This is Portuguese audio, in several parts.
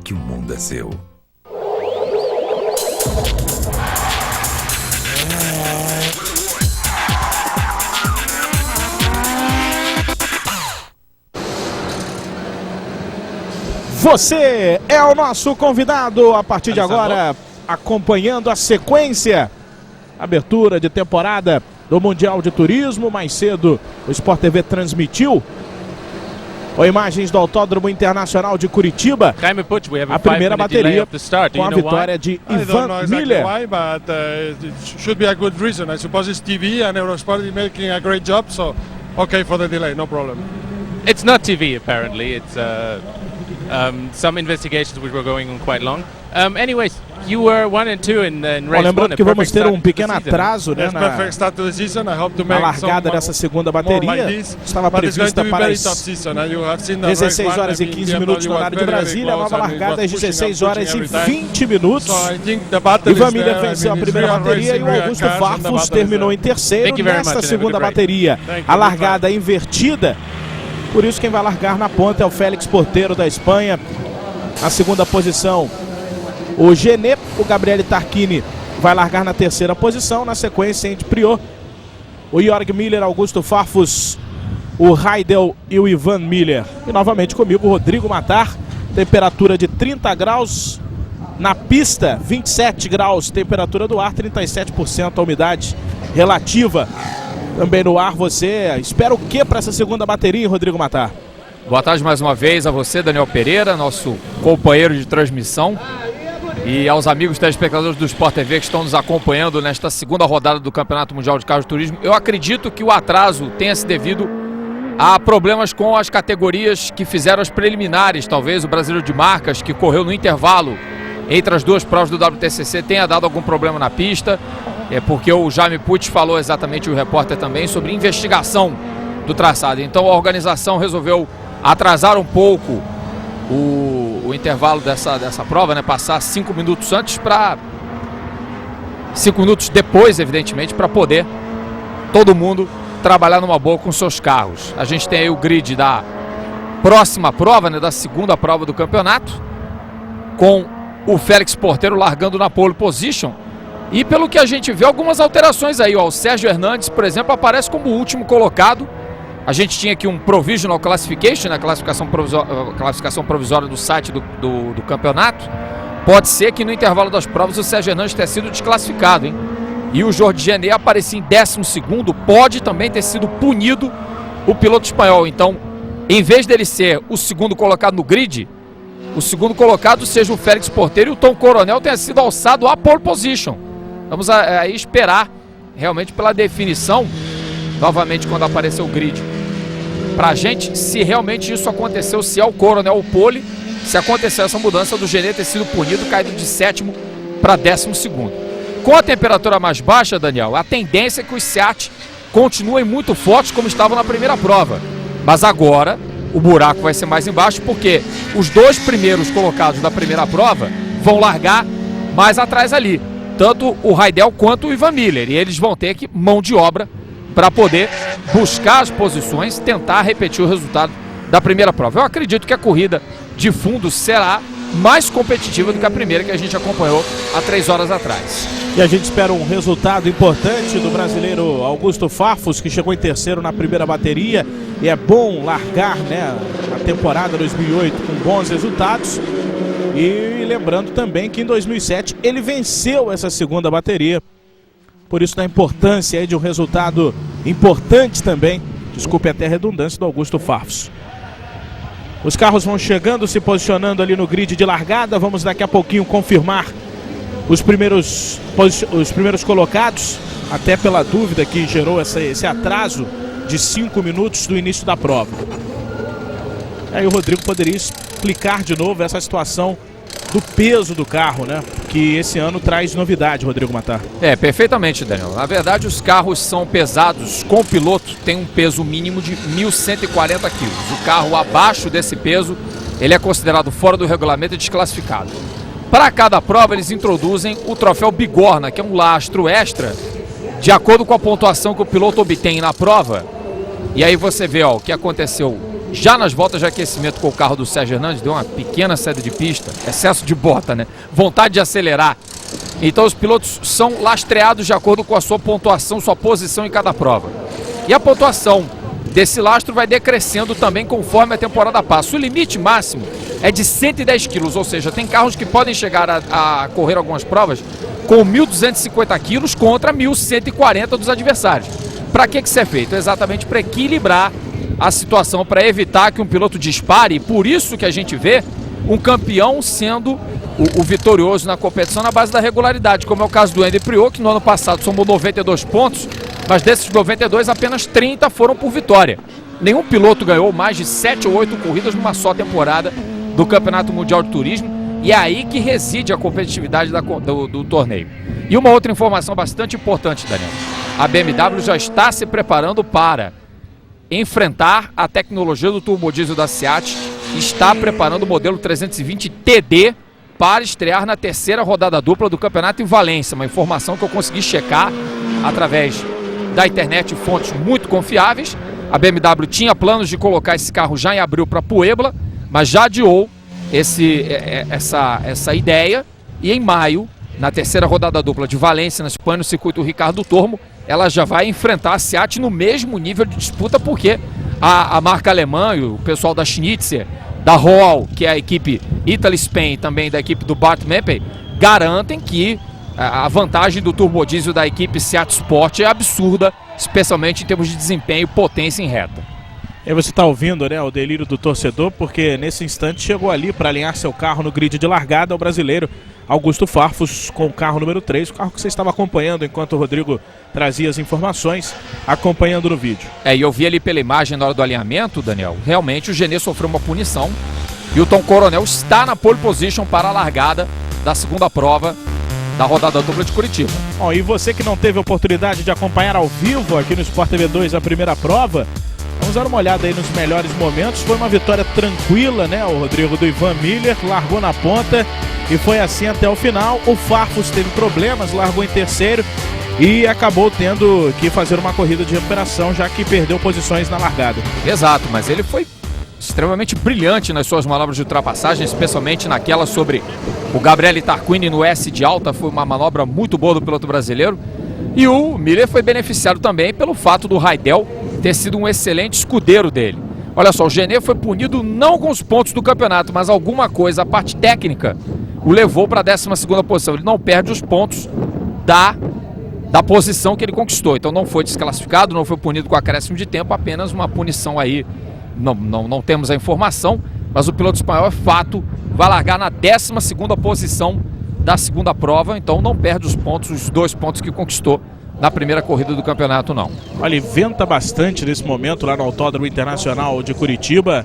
que o mundo é seu. Você é o nosso convidado a partir de agora, acompanhando a sequência, abertura de temporada do Mundial de Turismo. Mais cedo o Sport TV transmitiu com imagens do Autódromo Internacional de Curitiba, a primeira bateria com a vitória de Ivan Miller. Should be a good reason. I suppose it's TV and Eurosport is making a great job, so okay for the delay, no problem. It's not TV apparently. It's some investigations which were going on quite long. Anyways, you were 1 and 2 in race 1. Lembrando que vamos ter um pequeno atraso, né, na largada dessa segunda bateria. Estava prevista para as 16 horas e 15 minutos no horário de Brasília. A nova largada às 16 horas e 20 minutos. Ivan Miller venceu a primeira bateria e o Augusto Farfus terminou em terceiro nesta segunda bateria. A largada invertida. Por isso quem vai largar na ponta é o Félix Porteiro da Espanha. Na segunda posição, o Gené. O Gabriele Tarquini vai largar na terceira posição. Na sequência, entre Prior, o Jörg Miller, Augusto Farfus, o Heidel e o Ivan Miller. E novamente comigo, o Rodrigo Matar. Temperatura de 30 graus na pista, 27 graus. Temperatura do ar, 37% a umidade relativa. Também no ar. Você espera o que para essa segunda bateria, Rodrigo Matar? Boa tarde mais uma vez a você, Daniel Pereira, nosso companheiro de transmissão, e aos amigos telespectadores do Sport TV que estão nos acompanhando nesta segunda rodada do Campeonato Mundial de Carros de Turismo. Eu acredito que o atraso tenha se devido a problemas com as categorias que fizeram as preliminares. Talvez o Brasileiro de Marcas, que correu no intervalo entre as duas provas do WTCC, tenha dado algum problema na pista. É porque o Jaime Pucci falou exatamente, o repórter também, sobre investigação do traçado. Então a organização resolveu atrasar um pouco o intervalo dessa prova, né? Passar 5 minutos antes para 5 minutos depois, evidentemente, para poder todo mundo trabalhar numa boa com seus carros. A gente tem aí o grid da próxima prova, né? Da segunda prova do campeonato, com o Félix Porteiro largando na pole position. E pelo que a gente vê, algumas alterações aí, ó. O Sérgio Hernandes, por exemplo, aparece como o último colocado. A gente tinha aqui um Provisional Classification, a classificação provisória do site do campeonato. Pode ser que no intervalo das provas o Sérgio Hernandes tenha sido desclassificado, hein? E o Jorge Gené aparecia em 12º, pode também ter sido punido o piloto espanhol. Então, em vez dele ser o segundo colocado no grid, o segundo colocado seja o Félix Porteiro e o Tom Coronel tenha sido alçado à pole position. Vamos aí esperar realmente pela definição, novamente quando aparecer o grid, pra gente, se realmente isso aconteceu, se é o Coronel ou o pole, se acontecer essa mudança do Gené ter sido punido, caído de 7º para 12º. Com a temperatura mais baixa, Daniel, a tendência é que os SEAT continuem muito fortes como estavam na primeira prova. Mas agora o buraco vai ser mais embaixo, porque os dois primeiros colocados da primeira prova vão largar mais atrás ali. Tanto o Heidel quanto o Ivan Miller. E eles vão ter que mão de obra para poder buscar as posições, tentar repetir o resultado da primeira prova. Eu acredito que a corrida de fundo será mais competitiva do que a primeira que a gente acompanhou há 3 horas atrás. E a gente espera um resultado importante do brasileiro Augusto Farfus, que chegou em terceiro na primeira bateria. E é bom largar, né, a temporada 2008 com bons resultados. E lembrando também que em 2007 ele venceu essa segunda bateria. Por isso, da importância aí de um resultado importante também, desculpe até a redundância, do Augusto Farfus. Os carros vão chegando, se posicionando ali no grid de largada. Vamos daqui a pouquinho confirmar os primeiros colocados, até pela dúvida que gerou esse atraso de 5 minutos do início da prova. Aí o Rodrigo poderia explicar de novo essa situação do peso do carro, né? Que esse ano traz novidade, Rodrigo Matar. Perfeitamente, Daniel. Na verdade, os carros são pesados com o piloto, tem um peso mínimo de 1.140 quilos. O carro abaixo desse peso, ele é considerado fora do regulamento e desclassificado. Para cada prova, eles introduzem o troféu Bigorna, que é um lastro extra, de acordo com a pontuação que o piloto obtém na prova. E aí você vê, ó, o que aconteceu Já nas voltas de aquecimento com o carro do Sérgio Hernandes, deu uma pequena saída de pista, excesso de bota, né? Vontade de acelerar. Então os pilotos são lastreados de acordo com a sua pontuação, sua posição em cada prova. E a pontuação desse lastro vai decrescendo também conforme a temporada passa. O limite máximo é de 110 quilos, ou seja, tem carros que podem chegar a correr algumas provas com 1.250 quilos contra 1.140 dos adversários. Para que isso é feito? Exatamente para equilibrar a situação, para evitar que um piloto dispare, e por isso que a gente vê um campeão sendo o vitorioso na competição na base da regularidade, como é o caso do Andy Priaulx, que no ano passado somou 92 pontos, mas desses 92 apenas 30 foram por vitória. Nenhum piloto ganhou mais de 7 ou 8 corridas numa só temporada do Campeonato Mundial de Turismo, e é aí que reside a competitividade do torneio. E uma outra informação bastante importante, Daniel: a BMW já está se preparando para enfrentar a tecnologia do turbodiesel da Seat, está preparando o modelo 320 TD para estrear na terceira rodada dupla do campeonato em Valência. Uma informação que eu consegui checar através da internet, fontes muito confiáveis. A BMW tinha planos de colocar esse carro já em abril para Puebla, mas já adiou essa ideia, e em maio, na terceira rodada dupla de Valência, na Espanha, no circuito Ricardo Tormo, ela já vai enfrentar a Seat no mesmo nível de disputa, porque a marca alemã e o pessoal da Schnitzer, da Roll, que é a equipe Italy Spain, e também da equipe do Bart Mempey, garantem que a vantagem do turbodiesel da equipe Seat Sport é absurda, especialmente em termos de desempenho e potência em reta. E você está ouvindo, né, o delírio do torcedor, porque nesse instante chegou ali para alinhar seu carro no grid de largada o brasileiro Augusto Farfus com o carro número 3, o carro que você estava acompanhando enquanto o Rodrigo trazia as informações, acompanhando no vídeo. E eu vi ali pela imagem na hora do alinhamento, Daniel, realmente o Genê sofreu uma punição e o Tom Coronel está na pole position para a largada da segunda prova da rodada dupla de Curitiba. Bom, e você que não teve a oportunidade de acompanhar ao vivo aqui no Sport TV 2 a primeira prova, vamos dar uma olhada aí nos melhores momentos. Foi uma vitória tranquila, né? O Rodrigo do Ivan Miller largou na ponta e foi assim até o final. O Farfus teve problemas, largou em terceiro e acabou tendo que fazer uma corrida de recuperação, já que perdeu posições na largada. Exato, mas ele foi extremamente brilhante nas suas manobras de ultrapassagem, especialmente naquela sobre o Gabriele Tarquini no S de alta. Foi uma manobra muito boa do piloto brasileiro. E o Miller foi beneficiado também pelo fato do Raidel ter sido um excelente escudeiro dele. Olha só, o Genê foi punido não com os pontos do campeonato, mas alguma coisa, a parte técnica, o levou para a 12ª posição. Ele não perde os pontos da posição que ele conquistou. Então não foi desclassificado, não foi punido com acréscimo de tempo, apenas uma punição aí. Não temos a informação, mas o piloto espanhol, é fato, vai largar na 12ª posição da segunda prova, então não perde os pontos, os 2 pontos que conquistou na primeira corrida do campeonato, não. Olha, venta bastante nesse momento lá no Autódromo Internacional de Curitiba.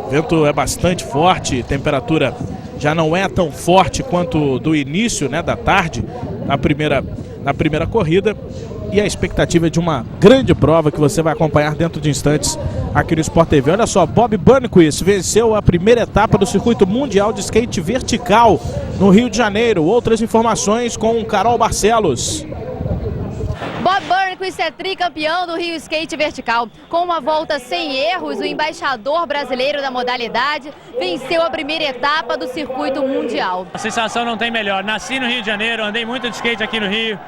O vento é bastante forte, temperatura já não é tão forte quanto do início, né, da tarde, na primeira corrida. E a expectativa é de uma grande prova que você vai acompanhar dentro de instantes aqui no Sport TV. Olha só, Bob Burnquist venceu a primeira etapa do Circuito Mundial de Skate Vertical no Rio de Janeiro. Outras informações com Carol Barcelos. Bob Burnquist é tricampeão do Rio Skate Vertical. Com uma volta sem erros, o embaixador brasileiro da modalidade venceu a primeira etapa do Circuito Mundial. A sensação não tem melhor. Nasci no Rio de Janeiro, andei muito de skate aqui no Rio.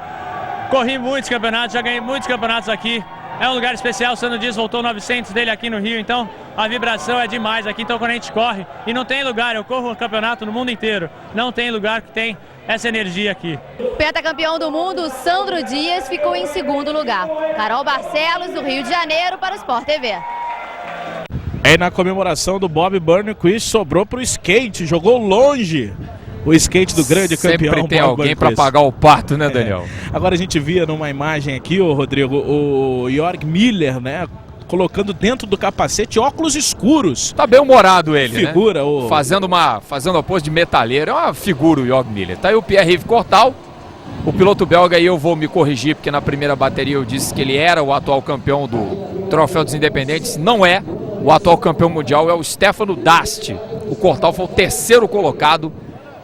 Corri muitos campeonatos, já ganhei muitos campeonatos aqui. É um lugar especial, o Sandro Dias voltou 900 dele aqui no Rio, então a vibração é demais aqui. Então quando a gente corre, e não tem lugar, eu corro um campeonato no mundo inteiro, não tem lugar que tem essa energia aqui. Pentacampeão do mundo, Sandro Dias, ficou em segundo lugar. Carol Barcelos, do Rio de Janeiro, para o Sport TV. É, na comemoração do Bob Burnquist, sobrou para o skate, jogou longe o skate do grande campeão. Sempre tem alguém para pagar o pato, né, Daniel? Agora a gente via numa imagem aqui, Rodrigo, o Jörg Miller, né, colocando dentro do capacete óculos escuros. Tá bem humorado ele, figura, né? Fazendo uma pose de metaleiro. É uma figura o Jörg Miller. Tá aí o Pierre-Yves Cortal, o piloto belga, e eu vou me corrigir, porque na primeira bateria eu disse que ele era o atual campeão do Troféu dos Independentes. Não é. O atual campeão mundial é o Stefano Dast. O Cortal foi o terceiro colocado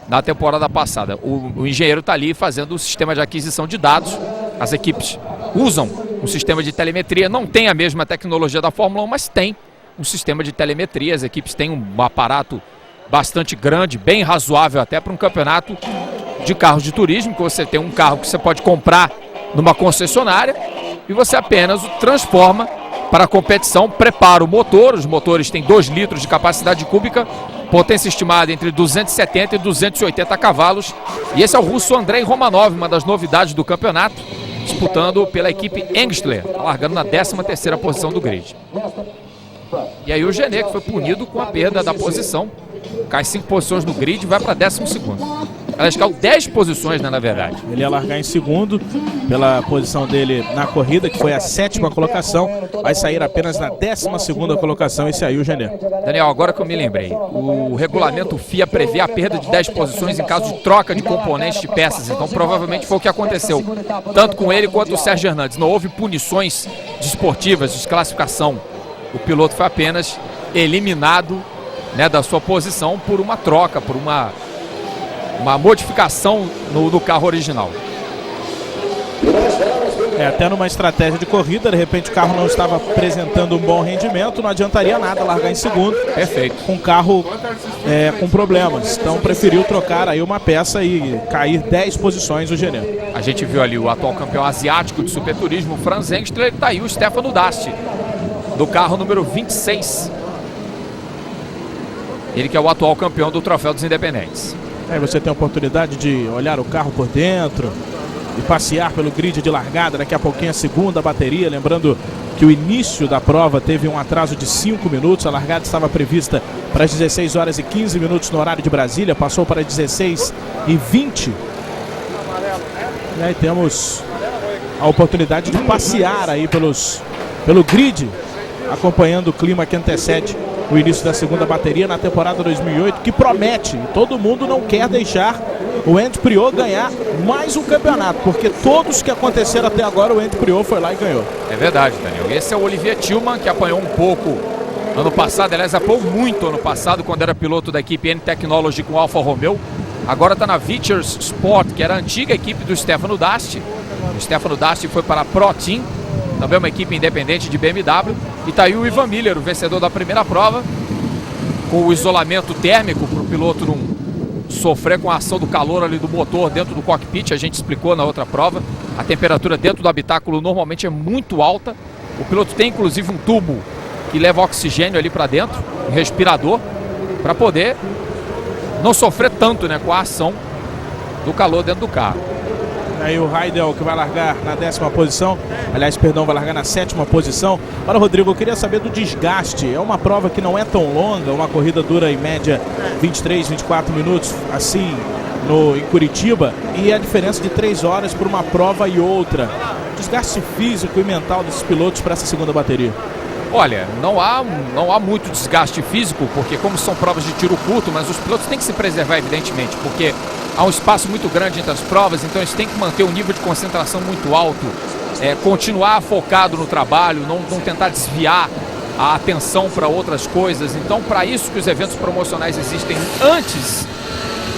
na temporada passada. O engenheiro está ali fazendo o sistema de aquisição de dados. As equipes usam um sistema de telemetria, não tem a mesma tecnologia da Fórmula 1, mas tem um sistema de telemetria. As equipes têm um aparato bastante grande, bem razoável até para um campeonato de carros de turismo, que você tem um carro que você pode comprar numa concessionária e você apenas o transforma para a competição, prepara o motor. Os motores têm 2 litros de capacidade cúbica, potência estimada entre 270 e 280 cavalos. E esse é o russo Andrei Romanov, uma das novidades do campeonato, disputando pela equipe Engstler, largando na 13ª posição do grid. E aí o Genet, que foi punido com a perda da posição, cai 5 posições no grid e vai para 12º. Elas caiu 10 posições, né, na verdade. Ele ia largar em segundo pela posição dele na corrida, que foi a 7ª colocação. Vai sair apenas na 12ª colocação esse aí o Genet. Daniel, agora que eu me lembrei, o regulamento FIA prevê a perda de 10 posições em caso de troca de componentes de peças. Então provavelmente foi o que aconteceu, tanto com ele quanto o Sérgio Hernandes. Não houve punições desportivas, desclassificação. O piloto foi apenas eliminado, né, da sua posição por uma troca, por uma modificação no carro original. Até numa estratégia de corrida, de repente o carro não estava apresentando um bom rendimento, não adiantaria nada largar em segundo. Perfeito. Com o carro com problemas. Então preferiu trocar aí uma peça e cair 10 posições o Genet. A gente viu ali o atual campeão asiático de superturismo, o Franz Engstler, e tá aí o Stefano Dasti, do carro número 26. Ele que é o atual campeão do Troféu dos Independentes. Aí você tem a oportunidade de olhar o carro por dentro e passear pelo grid de largada. Daqui a pouquinho a segunda bateria. Lembrando que o início da prova teve um atraso de 5 minutos. A largada estava prevista para as 16 horas e 15 minutos no horário de Brasília. Passou para 16 e 20. E aí temos a oportunidade de passear aí pelo grid, acompanhando o clima que antecede o início da segunda bateria na temporada 2008, que promete. Todo mundo não quer deixar o Andy Priaulx ganhar mais um campeonato, porque todos que aconteceram até agora, o Andy Priaulx foi lá e ganhou. É verdade, Daniel. Esse é o Olivier Tillman, que apanhou um pouco ano passado. Aliás, apanhou muito ano passado, quando era piloto da equipe N-Technology com Alfa Romeo. Agora está na Vickers Sport, que era a antiga equipe do Stefano Dasti. O Stefano Dasti foi para a Pro Team, também uma equipe independente de BMW. E está aí o Ivan Miller, o vencedor da primeira prova, com o isolamento térmico para o piloto não sofrer com a ação do calor ali do motor dentro do cockpit. A gente explicou na outra prova. A temperatura dentro do habitáculo normalmente é muito alta. O piloto tem inclusive um tubo que leva oxigênio ali para dentro, um respirador, para poder não sofrer tanto, né, com a ação do calor dentro do carro. Aí o Heidel, que vai largar na 10ª posição, aliás, perdão, vai largar na 7ª posição. Para o Rodrigo, eu queria saber do desgaste. É uma prova que não é tão longa, uma corrida dura em média 23, 24 minutos, assim, em Curitiba, e a diferença de 3 horas por uma prova e outra. Desgaste físico e mental desses pilotos para essa segunda bateria. Olha, não há muito desgaste físico, porque como são provas de tiro curto, mas os pilotos têm que se preservar, evidentemente, porque há um espaço muito grande entre as provas, então eles têm que manter um nível de concentração muito alto, continuar focado no trabalho, não tentar desviar a atenção para outras coisas. Então, para isso que os eventos promocionais existem antes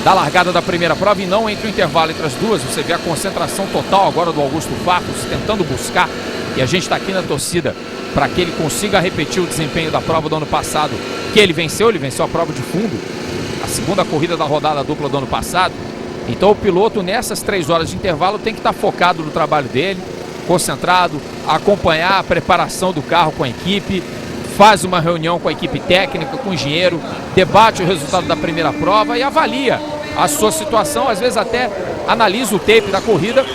da largada da primeira prova e não entre o intervalo entre as duas. Você vê a concentração total agora do Augusto Farfus tentando buscar, e a gente está aqui na torcida para que ele consiga repetir o desempenho da prova do ano passado, que ele venceu a prova de fundo, a segunda corrida da rodada dupla do ano passado. Então o piloto nessas 3 horas de intervalo tem que estar focado no trabalho dele, concentrado, acompanhar a preparação do carro com a equipe, faz uma reunião com a equipe técnica, com o engenheiro, debate o resultado da primeira prova e avalia a sua situação, às vezes até analisa o tape da corrida,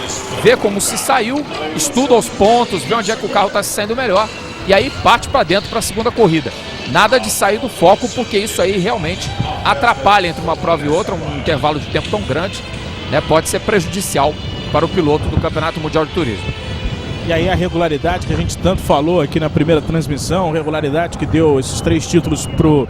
vê como se saiu, estuda os pontos, vê onde é que o carro está se saindo melhor e aí parte para dentro para a segunda corrida. Nada de sair do foco, porque isso aí realmente atrapalha entre uma prova e outra, um intervalo de tempo tão grande, né, pode ser prejudicial para o piloto do Campeonato Mundial de Turismo. E aí a regularidade que a gente tanto falou aqui na primeira transmissão, regularidade que deu esses 3 títulos pro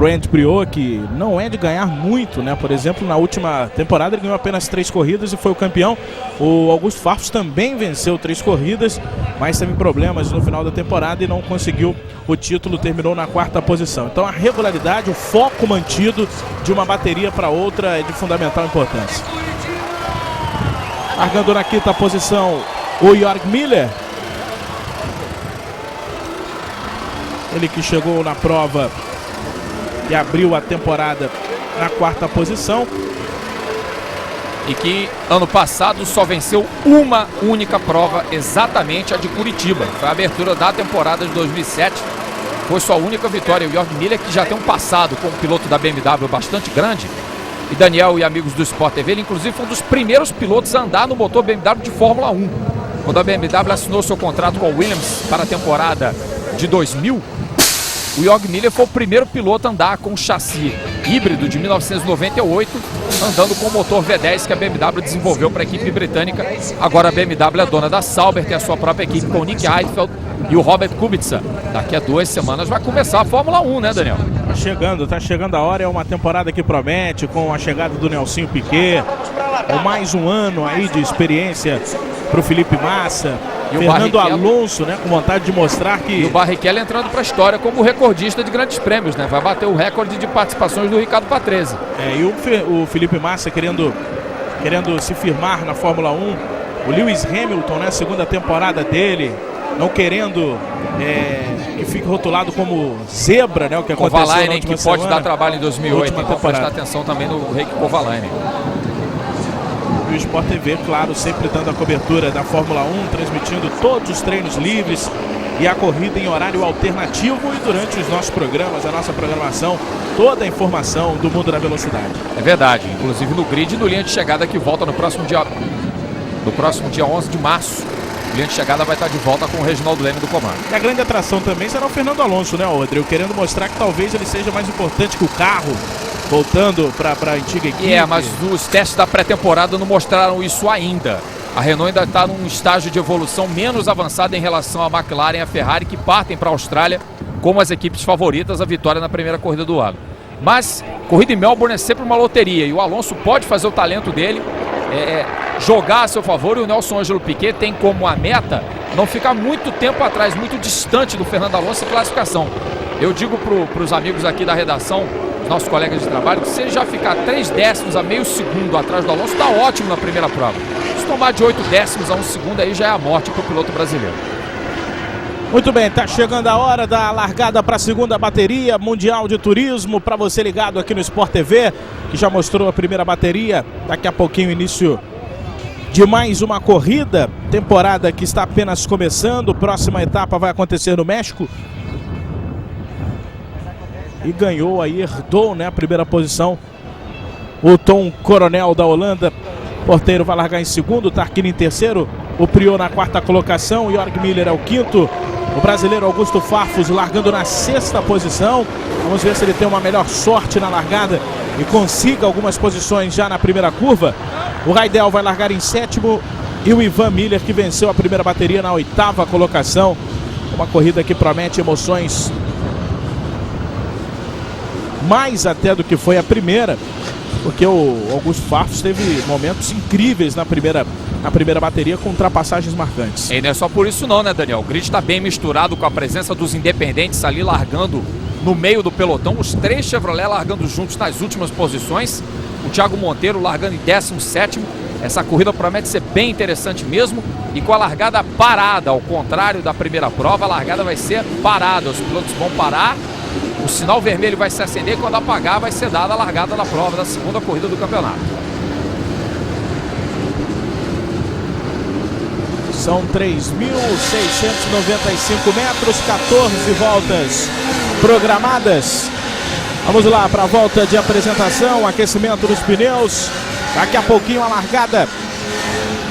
Andy Priaulx, que não é de ganhar muito, né? Por exemplo, na última temporada ele ganhou apenas 3 corridas e foi o campeão. O Augusto Farfus também venceu 3 corridas, mas teve problemas no final da temporada e não conseguiu o título, terminou na 4ª posição. Então a regularidade, o foco mantido de uma bateria para outra é de fundamental importância. Largando na 5ª posição o Jörg Miller. Ele que chegou na prova e abriu a temporada na 4ª posição. E que ano passado só venceu uma única prova, exatamente a de Curitiba. Foi a abertura da temporada de 2007. Foi sua única vitória. O Jörg Miller, que já tem um passado como piloto da BMW bastante grande. E Daniel e amigos do Sport TV, ele inclusive foi um dos primeiros pilotos a andar no motor BMW de Fórmula 1. Quando a BMW assinou seu contrato com a Williams para a temporada de 2000, o Jörg Miller foi o primeiro piloto a andar com o chassi híbrido de 1998, andando com o motor V10 que a BMW desenvolveu para a equipe britânica. Agora a BMW é dona da Sauber, tem a sua própria equipe com o Nick Heidfeld e o Robert Kubica. Daqui a 2 semanas vai começar a Fórmula 1, né, Daniel? Tá chegando a hora, é uma temporada que promete, com a chegada do Nelsinho Piquet, com mais um ano aí de experiência para o Felipe Massa. E o Fernando Alonso, né, com vontade de mostrar que... E o Barrichello entrando para a história como recordista de grandes prêmios, né? Vai bater o recorde de participações do Ricardo Patrese. E o Felipe Massa querendo se firmar na Fórmula 1. O Lewis Hamilton, né, segunda temporada dele, não querendo que fique rotulado como zebra, né, o que aconteceu na última que semana, pode dar trabalho em 2008. Então prestar atenção também no Heikki Kovalainen. E o Sport TV, claro, sempre dando a cobertura da Fórmula 1, transmitindo todos os treinos livres e a corrida em horário alternativo, e durante os nossos programas, a nossa programação, toda a informação do mundo da velocidade. É verdade, inclusive no grid do linha de chegada que volta no próximo dia 11 de março. O linha de chegada vai estar de volta com o Reginaldo Leme do comando. E a grande atração também será o Fernando Alonso, né, Rodrigo? Querendo mostrar que talvez ele seja mais importante que o carro, voltando para a antiga equipe. Mas os testes da pré-temporada não mostraram isso ainda. A Renault ainda está num estágio de evolução menos avançado em relação à McLaren e à Ferrari, que partem para a Austrália como as equipes favoritas à vitória na primeira corrida do ano. Mas corrida em Melbourne é sempre uma loteria, e o Alonso pode fazer o talento dele, jogar a seu favor, e o Nelson Ângelo Piquet tem como a meta não ficar muito tempo atrás, muito distante do Fernando Alonso em classificação. Eu digo para os amigos aqui da redação, nossos colegas de trabalho, que se ele já ficar 3 décimos a meio segundo atrás do Alonso, está ótimo na primeira prova. Se tomar de 8 décimos a 1 segundo, aí já é a morte para o piloto brasileiro. Muito bem, tá chegando a hora da largada para a segunda bateria Mundial de Turismo, para você ligado aqui no Sport TV, que já mostrou a primeira bateria. Daqui a pouquinho início de mais uma corrida, temporada que está apenas começando. Próxima etapa vai acontecer no México. E ganhou aí, herdou, né, a primeira posição o Tom Coronel da Holanda. Porteiro vai largar em segundo, Tarquini em terceiro, o Priot na 4ª colocação, o Jörg Miller é o 5º, o brasileiro Augusto Farfus largando na 6ª posição. Vamos ver se ele tem uma melhor sorte na largada e consiga algumas posições já na primeira curva. O Raidel vai largar em 7º e o Ivan Miller, que venceu a primeira bateria, na 8ª colocação. Uma corrida que promete emoções mais até do que foi a primeira, porque o Augusto Farfus teve momentos incríveis na primeira bateria, com ultrapassagens marcantes. E não é só por isso não, né, Daniel? O grid está bem misturado com a presença dos independentes ali largando no meio do pelotão, os 3 Chevrolet largando juntos nas últimas posições, o Thiago Monteiro largando em 17º. Essa corrida promete ser bem interessante mesmo, e com a largada parada, ao contrário da primeira prova, a largada vai ser parada, os pilotos vão parar, o sinal vermelho vai se acender, e quando apagar vai ser dada a largada da prova da segunda corrida do campeonato. São 3.695 metros, 14 voltas programadas. Vamos lá para a volta de apresentação, aquecimento dos pneus. Daqui a pouquinho a largada,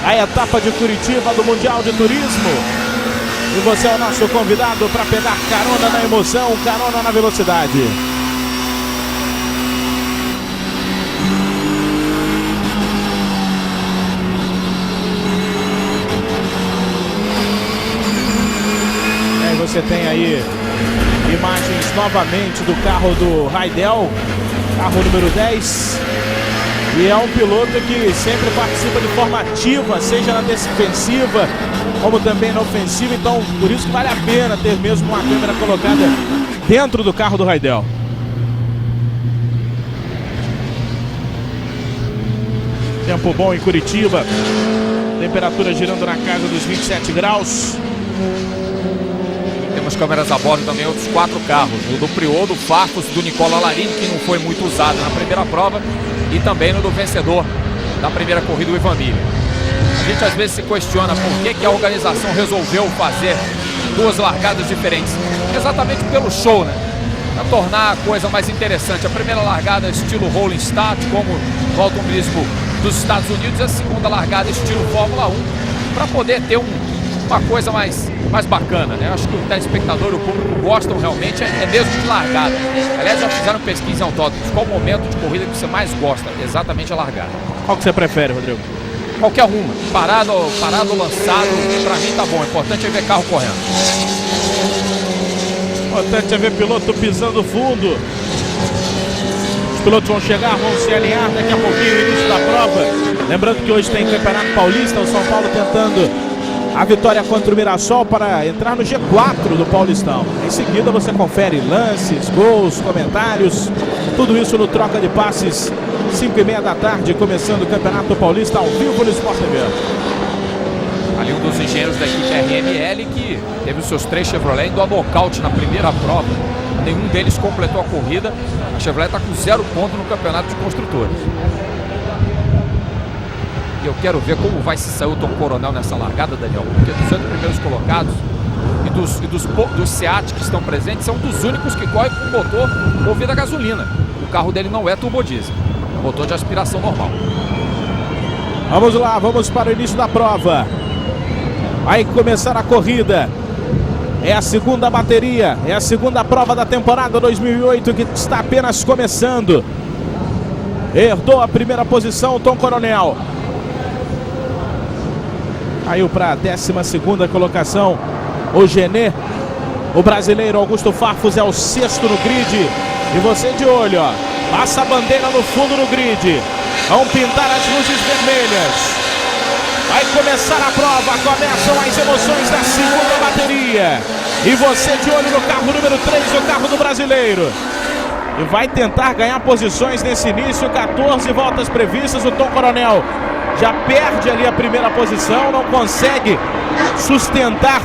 a etapa de Curitiba do Mundial de Turismo. E você é o nosso convidado para pegar carona na emoção, carona na velocidade. E aí você tem aí imagens novamente do carro do Raidel, carro número 10. E é um piloto que sempre participa de forma ativa, seja na defensiva como também na ofensiva. Então, por isso que vale a pena ter mesmo uma câmera colocada dentro do carro do Raidel. Tempo bom em Curitiba, temperatura girando na casa dos 27 graus. Temos câmeras a bordo também outros 4 carros. O do Prior, do Farfus, do Nicola Larini, que não foi muito usado na primeira prova, e também no do vencedor da primeira corrida, o Ivan Miller. A gente às vezes se questiona por que a organização resolveu fazer 2 largadas diferentes. Exatamente pelo show, né? Para tornar a coisa mais interessante. A primeira largada estilo Rolling Start, como no automobilismo dos Estados Unidos, e a segunda largada estilo Fórmula 1, para poder ter uma coisa mais bacana, né? Acho que o telespectador e o público gostam realmente mesmo de largada. Aliás, já fizeram pesquisa em autódromos. Qual o momento de corrida que você mais gosta? Exatamente a largada. Qual que você prefere, Rodrigo? Qualquer uma. Parado, lançado, pra mim tá bom. O importante é ver carro correndo. O importante é ver piloto pisando fundo. Os pilotos vão chegar, vão se alinhar daqui a pouquinho no início da prova. Lembrando que hoje tem Campeonato Paulista, o São Paulo tentando a vitória contra o Mirassol para entrar no G4 do Paulistão. Em seguida você confere lances, gols, comentários, tudo isso no Troca de Passes, 5h30 da tarde, começando o Campeonato Paulista ao vivo no Sport TV. Ali um dos engenheiros da equipe RML que teve os seus 3 Chevrolet indo a nocaute na primeira prova. Nenhum deles completou a corrida. A Chevrolet está com 0 ponto no Campeonato de Construtores. E eu quero ver como vai se sair o Tom Coronel nessa largada, Daniel, porque dos 8 primeiros colocados e dos Seat que estão presentes, são dos únicos que correm com motor movido a gasolina. O carro dele não é turbodiesel, motor de aspiração normal. Vamos lá, vamos para o início da prova. Vai começar a corrida. É a segunda bateria, é a segunda prova da temporada 2008 que está apenas começando. Herdou a primeira posição o Tom Coronel. Caiu para a 12ª colocação o Genê. O brasileiro Augusto Farfus é o 6º no grid. E você de olho, ó. Passa a bandeira no fundo do grid. Vão pintar as luzes vermelhas. Vai começar a prova. Começam as emoções da segunda bateria. E você de olho no carro número 3, o carro do brasileiro. E vai tentar ganhar posições nesse início. 14 voltas previstas. O Tom Coronel já perde ali a primeira posição, não consegue sustentar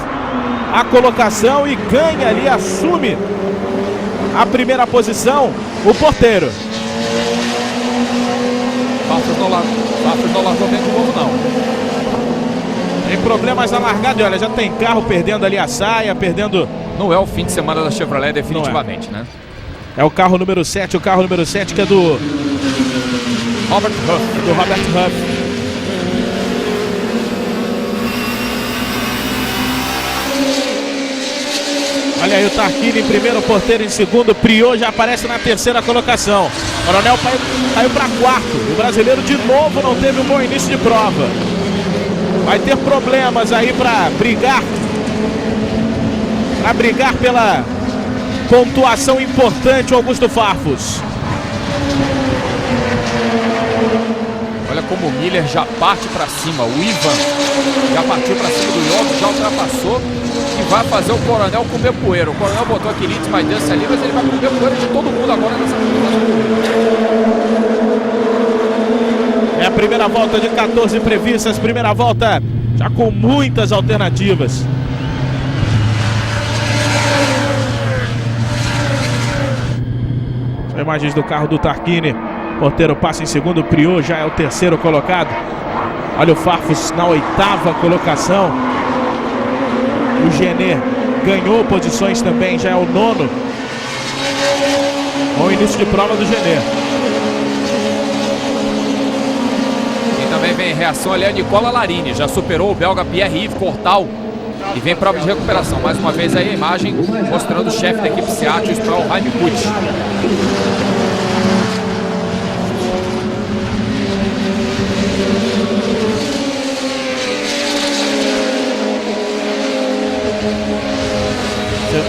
a colocação e ganha ali, assume a primeira posição, o porteiro. Farfus não largou bem de novo, não. Tem problemas na largada e olha, já tem carro perdendo ali a saia, perdendo... Não é o fim de semana da Chevrolet definitivamente, né? É o carro número 7, que é do Robert Huff. Olha aí o Tarquini em primeiro, o porteiro em segundo, Prior já aparece na 3ª colocação. Coronel caiu para 4º. O brasileiro de novo não teve um bom início de prova. Vai ter problemas aí para brigar pela pontuação importante o Augusto Farfus. Olha como o Miller já parte para cima. O Ivan já partiu para cima do Yogi, já ultrapassou e vai fazer o Coronel comer poeira. O Coronel botou aquele índice mais denso ali, mas ele vai comer poeira de todo mundo agora nessa corrida. É a primeira volta de 14 previstas, primeira volta já com muitas alternativas. As imagens do carro do Tarquini. Porteiro passa em segundo, o Prior já é o 3º colocado. Olha o Farfus na 8ª colocação. O Genê ganhou posições também, já é o 9º. Bom início de prova do Genê. Quem também vem em reação ali é a Nicola Larini. Já superou o belga Pierre-Yves Cortal. E vem prova de recuperação. Mais uma vez aí a imagem mostrando o chefe da equipe Seat, o Sproul Raimkut.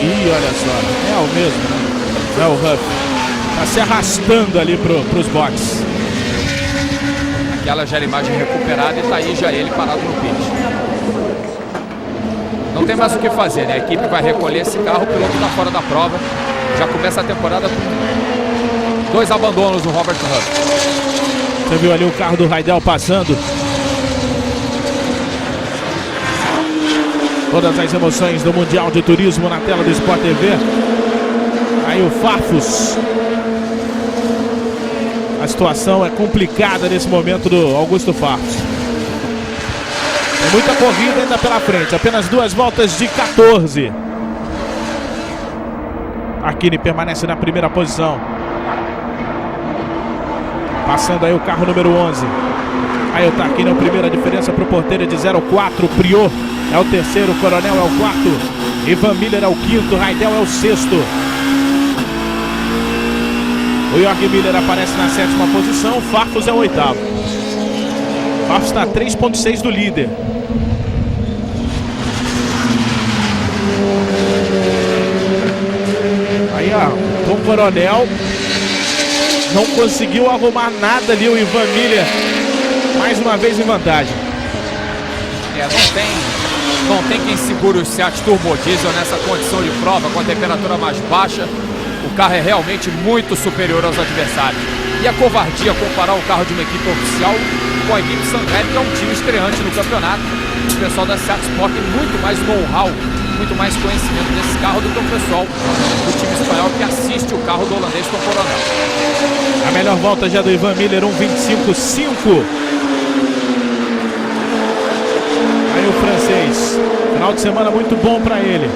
Ih, olha só, é o mesmo, né? É o Huff. Tá se arrastando ali pros boxes. Aquela já era a imagem recuperada e tá aí já ele parado no pit. Não tem mais o que fazer, né? A equipe vai recolher esse carro, o piloto tá fora da prova. Já começa a temporada com 2 abandonos do Robert Huff. Você viu ali o carro do Raidel passando. Todas as emoções do Mundial de Turismo na tela do Sport TV. Aí o Farfus. A situação é complicada nesse momento do Augusto Farfus. Tem muita corrida ainda pela frente. Apenas 2 voltas de 14. Tarquini permanece na primeira posição. Passando aí o carro número 11. Aí o Tarquini é o primeiro. A diferença para o porteiro é de 0,4. Prior é o terceiro. Coronel é o quarto. Ivan Miller é o quinto. Raidel é o sexto. O Jorge Miller aparece na 7ª posição. Farfus é o 8º. Farfus está a 3,6 do líder. Aí o Coronel não conseguiu arrumar nada ali. O Ivan Miller mais uma vez em vantagem. Não tem quem segure o Seat Turbo Diesel nessa condição de prova, com a temperatura mais baixa. O carro é realmente muito superior aos adversários. E a covardia comparar o carro de uma equipe oficial com a equipe Sunweb, que é um time estreante no campeonato. O pessoal da Seat Sport tem muito mais know-how, muito mais conhecimento desse carro do que o pessoal do time espanhol que assiste o carro do holandês com o Coronel. A melhor volta já do Ivan Miller, 1:25.5. Aí o francês, final de semana muito bom para ele.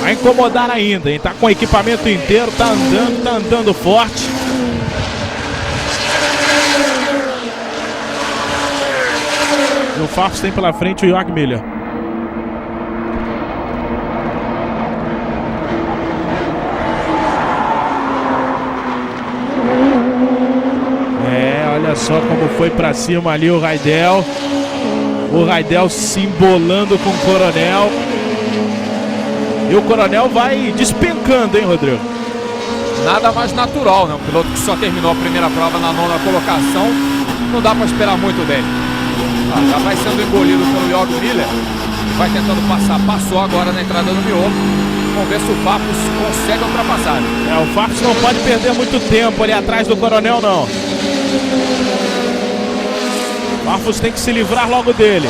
Vai incomodar ainda, hein? Tá com o equipamento inteiro, tá andando forte. E o Farfus tem pela frente o Jorge Miller. Olha só como foi pra cima ali o Raidel. O Raidel se embolando com o Coronel. E o Coronel vai despencando, hein, Rodrigo? Nada mais natural, né? Um piloto que só terminou a primeira prova na 9ª colocação. Não dá para esperar muito dele. Já vai sendo engolido pelo Jorge Miller. Vai tentando passar. Passou agora na entrada do miolo. Vamos ver se o Farfus consegue a ultrapassagem. O Farfus não pode perder muito tempo ali atrás do Coronel, não. O Farfus tem que se livrar logo dele.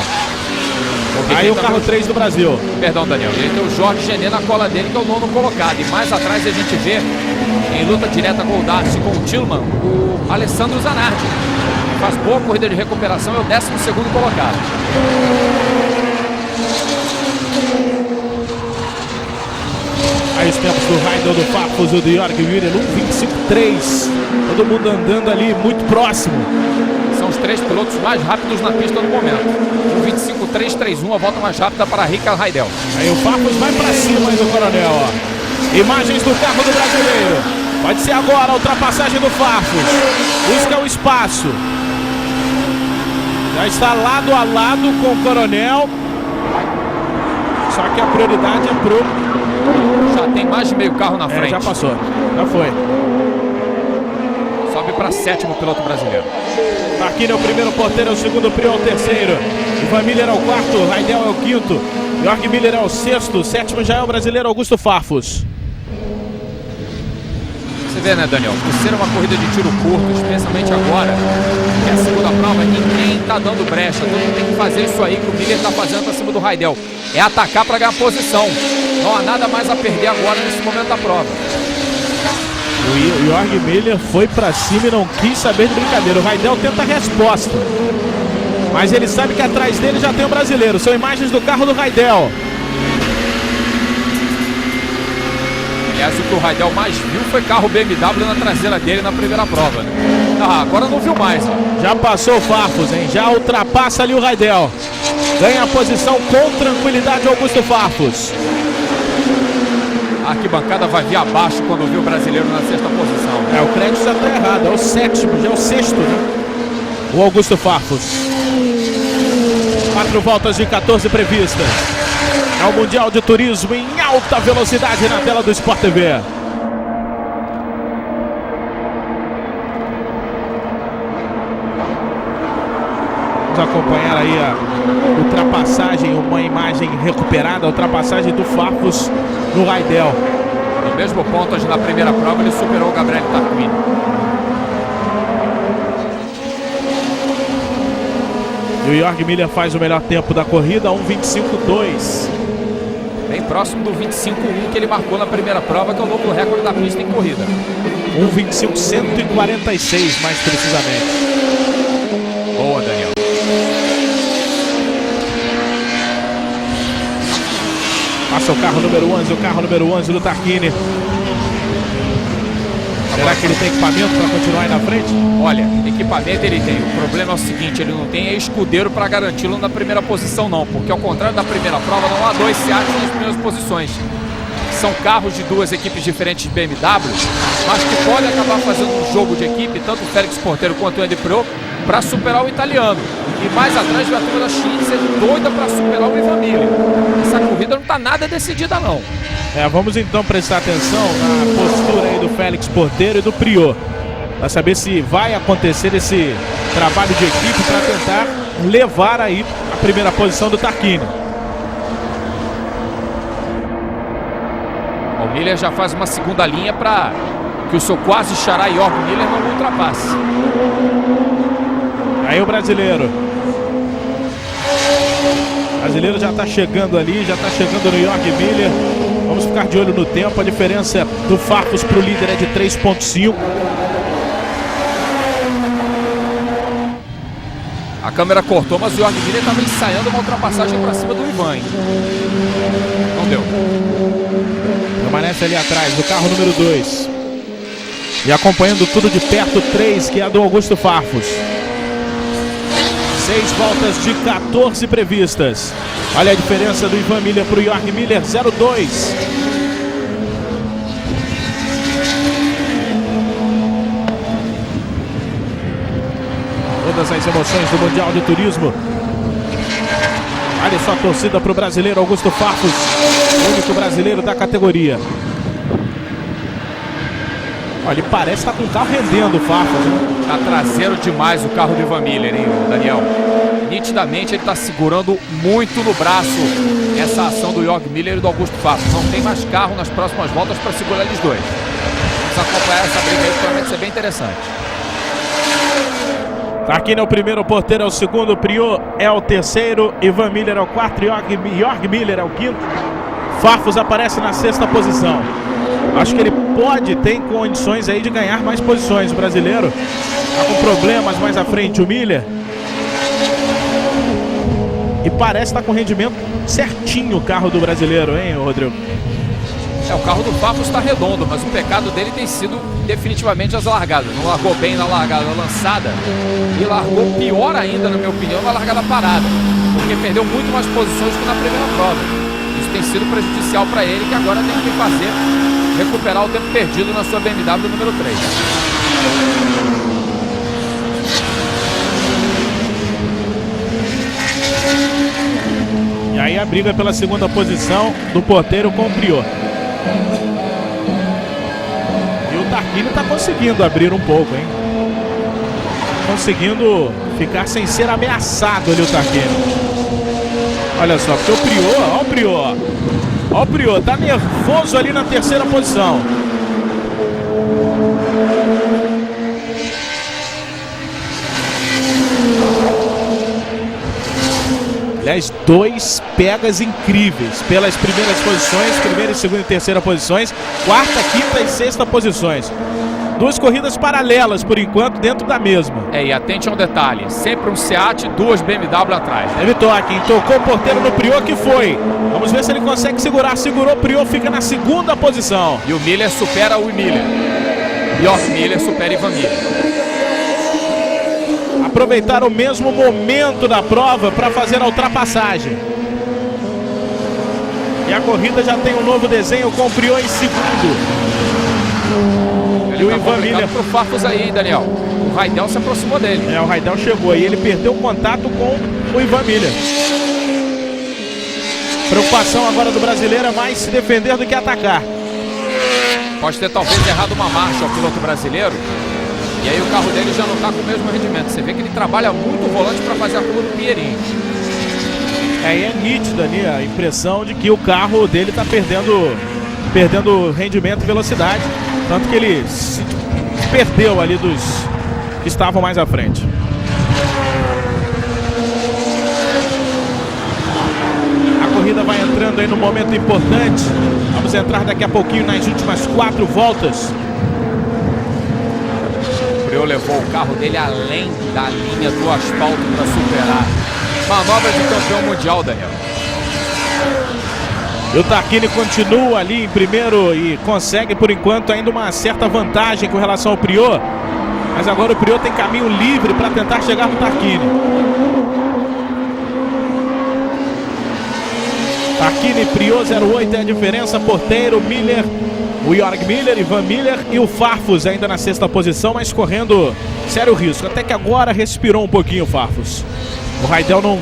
Aí o carro 3 do Brasil. Perdão, Daniel. Ele tem o Jorge Genet na cola dele, que é o 9º colocado. E mais atrás a gente vê, em luta direta com o Darcy, com o Tillman, o Alessandro Zanardi. Faz boa corrida de recuperação, é o 12º colocado. Aí os tempos do Raidel, do Farfus, o do Jorge Miller, 1:25.3. Todo mundo andando ali muito próximo. São os 3 pilotos mais rápidos na pista no momento. 1:25.331, a volta mais rápida para Ricard Raidel. Aí o Farfus vai para cima aí do Coronel, ó. Imagens do carro do brasileiro. Pode ser agora a ultrapassagem do Farfus. Busca o espaço. Já está lado a lado com o Coronel. Só que a prioridade é pro... Já tem mais de meio carro na frente. Já passou, já foi. Sobe para 7º piloto brasileiro. Tarquini é o primeiro, porteiro é o segundo, Prior é o terceiro. Ivan Miller é o quarto, Raidel é o quinto. Jorge Miller é o sexto, 7º já é o brasileiro Augusto Farfus. Você vê, né, Daniel? Por ser uma corrida de tiro curto, especialmente agora, que é a segunda prova, ninguém tá dando brecha. Todo mundo tem que fazer isso aí que o Miller tá fazendo para cima do Raidel. É atacar para ganhar posição. Não há nada mais a perder agora nesse momento da prova. O Jorge Miller foi para cima e não quis saber de brincadeira. O Raidel tenta a resposta, mas ele sabe que atrás dele já tem o brasileiro. São imagens do carro do Raidel. Aliás, o que o Raidel mais viu foi carro BMW na traseira dele na primeira prova, né? Agora não viu mais. Já passou o Farfus, hein? Já ultrapassa ali o Raidel. Ganha a posição com tranquilidade o Augusto Farfus. A arquibancada vai vir abaixo quando viu o brasileiro na 6ª posição. O crédito já está errado. É o 7º, já é o 6º, né? O Augusto Farfus. 4 voltas de 14 previstas. É o Mundial de Turismo em alta velocidade na tela do Sport TV. Vamos acompanhar aí a ultrapassagem, uma imagem recuperada, a ultrapassagem do Farfus no Raidel. No mesmo ponto, na primeira prova, ele superou o Gabriel Tarquini. E o Jorge Miller faz o melhor tempo da corrida, 1:25.2. Bem próximo do 25.1 que ele marcou na primeira prova, que é o novo recorde da pista em corrida. 1:25.146, mais precisamente. Boa, Daniel. Passa o carro número 11 do Tarquini. Será que ele tem equipamento para continuar aí na frente? Olha, equipamento ele tem. O problema é o seguinte, ele não tem escudeiro para garanti-lo na primeira posição não, porque ao contrário da primeira prova, não há dois SEAT nas primeiras posições. São carros de duas equipes diferentes de BMW, mas que podem acabar fazendo um jogo de equipe, tanto o Félix Porteiro quanto o Andy Pro, para superar o italiano. E mais atrás vem a turma da Schinitzer doida para superar o Ivan Miller. Essa corrida não está nada decidida não. Vamos então prestar atenção na postura aí do Félix Porteiro e do Priot, para saber se vai acontecer esse trabalho de equipe para tentar levar aí a primeira posição do Tarquini. O Miller já faz uma segunda linha para que o seu quase xará York Miller não ultrapasse. Aí o brasileiro. O brasileiro já está chegando ali, já está chegando no York Miller. Vamos ficar de olho no tempo. A diferença do Farfus para o líder é de 3,5. A câmera cortou, mas o York Miller estava ensaiando uma ultrapassagem para cima do Ivan. Não deu. Permanece ali atrás do carro número 2. E acompanhando tudo de perto, 3, que é a do Augusto Farfus. 6 voltas de 14 previstas. Olha a diferença do Ivan Miller para o York Miller, 0,2. Todas as emoções do Mundial de Turismo. Olha só a torcida para o brasileiro Augusto Farfus, o único brasileiro da categoria. Olha, ele parece estar com o carro rendendo o Farfus, né? Tá traseiro demais o carro do Ivan Miller, hein, Daniel? Nitidamente ele está segurando muito no braço essa ação do York Miller e do Augusto Farfus. Não tem mais carro nas próximas voltas para segurar eles dois. Vamos acompanhar essa briga aí, que promete ser bem interessante. Tarquini é o primeiro, Porteiro é o segundo, Priot é o terceiro, Ivan Miller é o quarto, York Miller é o quinto. Farfus aparece na sexta posição. Acho que ele tem condições aí de ganhar mais posições. O brasileiro está com problemas mais à frente, o Miller. E parece estar com rendimento certinho o carro do brasileiro, hein, Rodrigo? O carro do Farfus está redondo, mas o pecado dele tem sido definitivamente as largadas. Não largou bem na largada lançada e largou pior ainda, na minha opinião, na largada parada, porque perdeu muito mais posições que na primeira prova. Isso tem sido prejudicial para ele, que agora tem que recuperar o tempo perdido na sua BMW número 3. E aí a briga pela segunda posição do Porteiro com o Priot. E o Tarquini está conseguindo abrir um pouco, hein? Conseguindo ficar sem ser ameaçado ali o Tarquini. Olha só, porque o Priot, olha o Priot. Olha o Priot, tá nervoso ali na terceira posição. Aliás, 2 pegas incríveis pelas primeiras posições, primeira, segunda e terceira posições, quarta, quinta e sexta posições. 2 corridas paralelas, por enquanto, dentro da mesma. E atente a um detalhe, sempre um SEAT, 2 BMW atrás. Teve toque, tocou o Porteiro no Priot, que foi. Vamos ver se ele consegue segurar. Segurou, o Priot fica na segunda posição. E o Miller supera o Miller. York Miller supera Ivan Miller. Aproveitar o mesmo momento da prova para fazer a ultrapassagem. E a corrida já tem um novo desenho com o Priot em segundo. E o Ivan Miller pro Farfus aí, Daniel. O Raidel se aproximou dele. O Raidel chegou e ele perdeu o contato com o Ivan Miller. Preocupação agora do brasileiro é mais se defender do que atacar. Pode ter talvez errado uma marcha ao piloto brasileiro. E aí o carro dele já não está com o mesmo rendimento. Você vê que ele trabalha muito o volante para fazer a curva do Pierin. E é nítida ali a impressão de que o carro dele está perdendo rendimento e velocidade. Tanto que ele se perdeu ali dos que estavam mais à frente. A corrida vai entrando aí no momento importante. Vamos entrar daqui a pouquinho nas últimas 4 voltas. O Priaulx levou o carro dele além da linha do asfalto para superar. Manobra de campeão mundial, Daniel. E o Tarquini continua ali em primeiro e consegue, por enquanto, ainda uma certa vantagem com relação ao Priaulx. Mas agora o Priaulx tem caminho livre para tentar chegar no Tarquini. Tarquini, Priaulx 08 é a diferença. Porteiro, Miller, o Jörg Miller, Ivan Miller e o Farfus ainda na 6ª posição, mas correndo sério risco. Até que agora respirou um pouquinho o Farfus. O Raidel não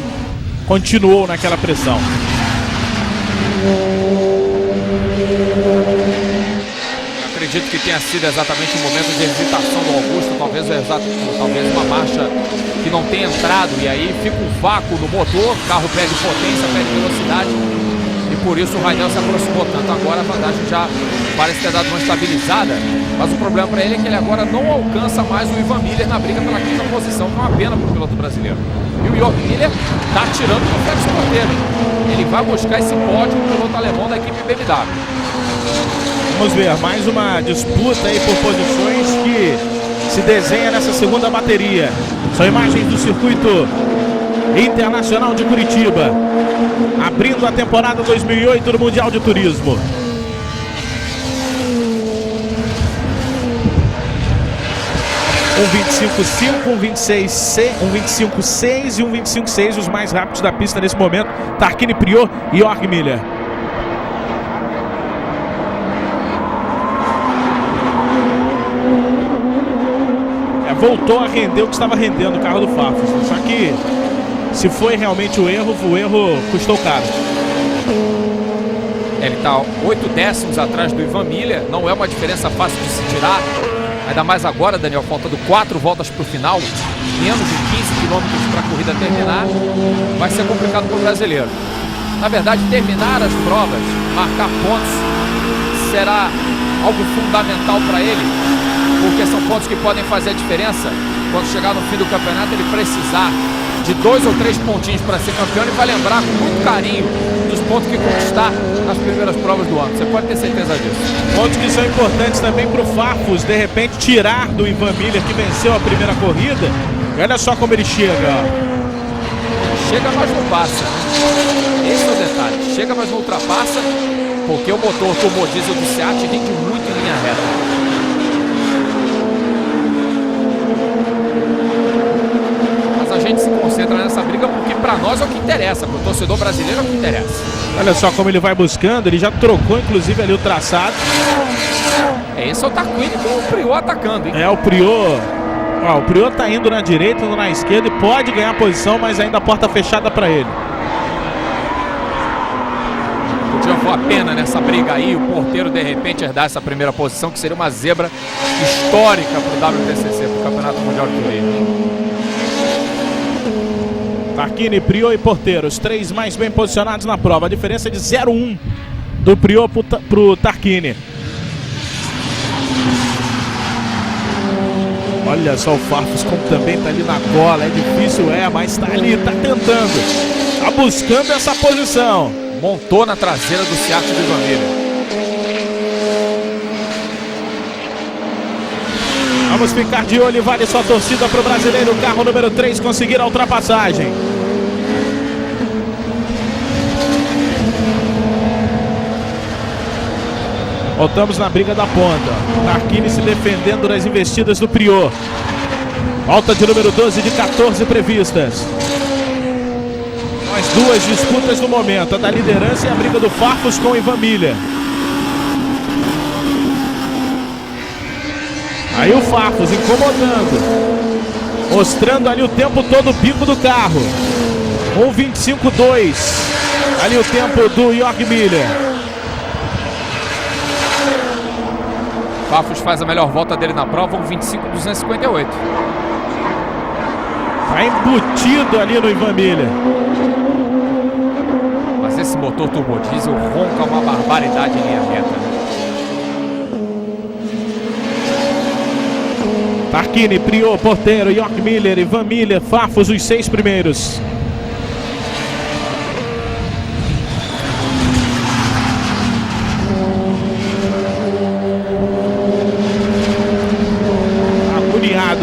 continuou naquela pressão. Acredito que tenha sido exatamente o momento de hesitação do Augusto, talvez uma marcha que não tenha entrado, e aí fica um vácuo no motor, o carro perde potência, perde velocidade, e por isso o Raidel se aproximou tanto. Agora a vantagem já parece ter dado uma estabilizada, mas o problema para ele é que ele agora não alcança mais o Ivan Miller na briga pela 5ª posição, que é uma pena para o piloto brasileiro. E o Jörg Miller está tirando o Félix Porteiro. Ele vai buscar esse pódio do piloto alemão da equipe BMW. Vamos ver, mais uma disputa aí por posições que se desenha nessa segunda bateria. São imagens do Circuito Internacional de Curitiba, abrindo a temporada 2008 do Mundial de Turismo. Um 25.5, um 25.6 e um 25.6, os mais rápidos da pista nesse momento. Tarquini, Priaulx e Jörg Miller. Voltou a render o que estava rendendo o carro do Farfus. Só que se foi realmente o erro custou caro. Ele está 8 décimos atrás do Ivan Miller. Não é uma diferença fácil de se tirar. Ainda mais agora, Daniel, faltando 4 voltas para o final, menos de 15 quilômetros para a corrida terminar, vai ser complicado para o brasileiro. Na verdade, terminar as provas, marcar pontos, será algo fundamental para ele, porque são pontos que podem fazer a diferença. Quando chegar no fim do campeonato, ele precisar de 2 ou 3 pontinhos para ser campeão, ele vai lembrar com muito carinho dos pontos que conquistar nas primeiras provas do ano. Você pode ter certeza disso. Pontos que são importantes também para o Farfus, de repente, tirar do Ivan Miller, que venceu a primeira corrida. E olha só como ele chega. Chega, mas não passa. Esse é o detalhe. Chega, mas não ultrapassa, porque o motor turbo diesel do Seat rende muito em linha reta. A gente se concentra nessa briga porque para nós é o que interessa, para o torcedor brasileiro é o que interessa. Olha só como ele vai buscando, ele já trocou inclusive ali o traçado. Esse é o Tarquini com o Priaulx atacando, hein? O Priaulx. O Priaulx tá indo na direita, indo na esquerda e pode ganhar posição, mas ainda a porta fechada para ele. Podia voar a pena nessa briga aí, o Porteiro de repente herdar essa primeira posição, que seria uma zebra histórica para o WTCC, para o Campeonato Mundial de Turismo. Tarquini, Priaulx e Porteiro, os 3 mais bem posicionados na prova. A diferença é de 0,1 do Priaulx pro Tarquini. Olha só o Farfus como também está ali na cola. É difícil, mas está ali, está tentando. Está buscando essa posição. Montou na traseira do Seat do Ivan Miller. Vamos ficar de olho e vale sua torcida para o brasileiro. Carro número 3 conseguir a ultrapassagem. Voltamos na briga da ponta. Tarquini se defendendo das investidas do Priaulx. Volta de número 12 de 14 previstas. As 2 disputas do momento, a da liderança e a briga do Farfus com o Ivan Miller. Aí o Farfus incomodando, mostrando ali o tempo todo o bico do carro. 1:25.2. Ali o tempo do Jörg Miller. Farfus faz a melhor volta dele na prova, 1:25.258. Tá embutido ali no Ivan Miller. Mas esse motor turbo diesel ronca uma barbaridade em linha reta. Tarquini, Priaulx, Porteiro, Jörg Miller, Ivan Miller, Farfus, os 6 primeiros.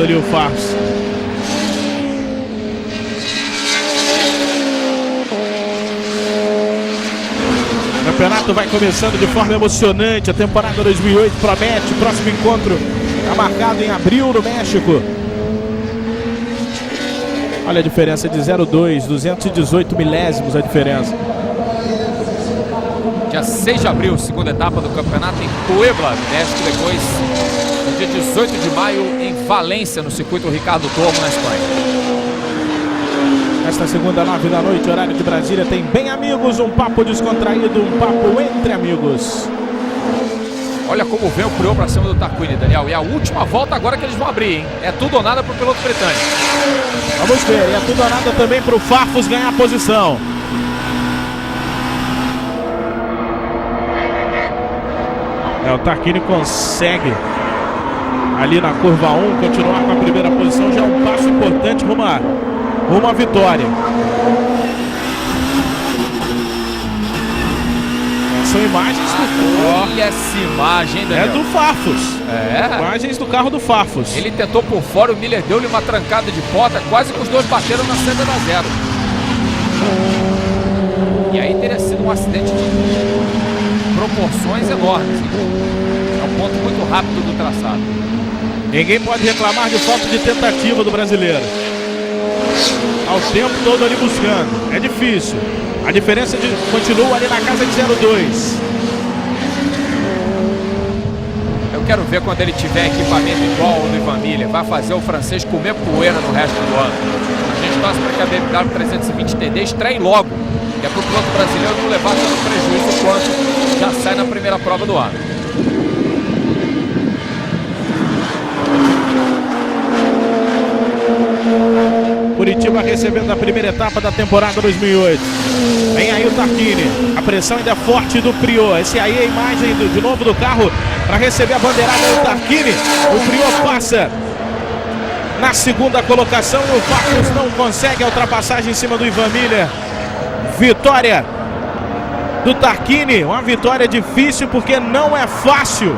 ali o Farfus. O campeonato vai começando de forma emocionante. A temporada 2008 promete. Próximo encontro está marcado em abril no México. Olha a diferença de 0,2, 218 milésimos a diferença. Dia 6 de abril, segunda etapa do campeonato em Puebla, México. Depois, no dia 18 de maio, em Valência, no circuito Ricardo Tormo, na Espanha. Esta segunda, 9 da noite, horário de Brasília, tem Bem Amigos, um papo descontraído, um papo entre amigos. Olha como vem o Priaulx para cima do Tarquini, Daniel. E a última volta agora que eles vão abrir, hein? É tudo ou nada para o piloto britânico. Vamos ver, é tudo ou nada também para o Farfus ganhar a posição. O Tarquini consegue ali na curva 1 continuar com a primeira posição, já é um passo importante rumo à vitória. São imagens do... Olha essa imagem, Daniel. É do Farfus. É. Imagens do carro do Farfus. Ele tentou por fora, o Miller deu-lhe uma trancada de porta, quase que os dois bateram na senda da zero. E aí teria sido um acidente de proporções enormes. É um ponto muito rápido do traçado. Ninguém pode reclamar de falta de tentativa do brasileiro. Ao tempo todo ali buscando. É difícil. A diferença continua ali na casa de 0,2. Eu quero ver quando ele tiver equipamento igual ao do Ivan Miller. Vai fazer o francês comer poeira no resto do ano. A gente torce para que a BMW 320 TD estreie logo. Que é para o piloto brasileiro não levar tanto prejuízo quanto já sai na primeira prova do ano. Curitiba recebendo a primeira etapa da temporada 2008. Vem aí o Tarquini. A pressão ainda é forte do Priaulx. Esse aí é a imagem de novo do carro para receber a bandeirada do Tarquini. O Priaulx passa na segunda colocação e o Farfus não consegue a ultrapassagem em cima do Ivan Miller. Vitória do Tarquini. Uma vitória difícil porque não é fácil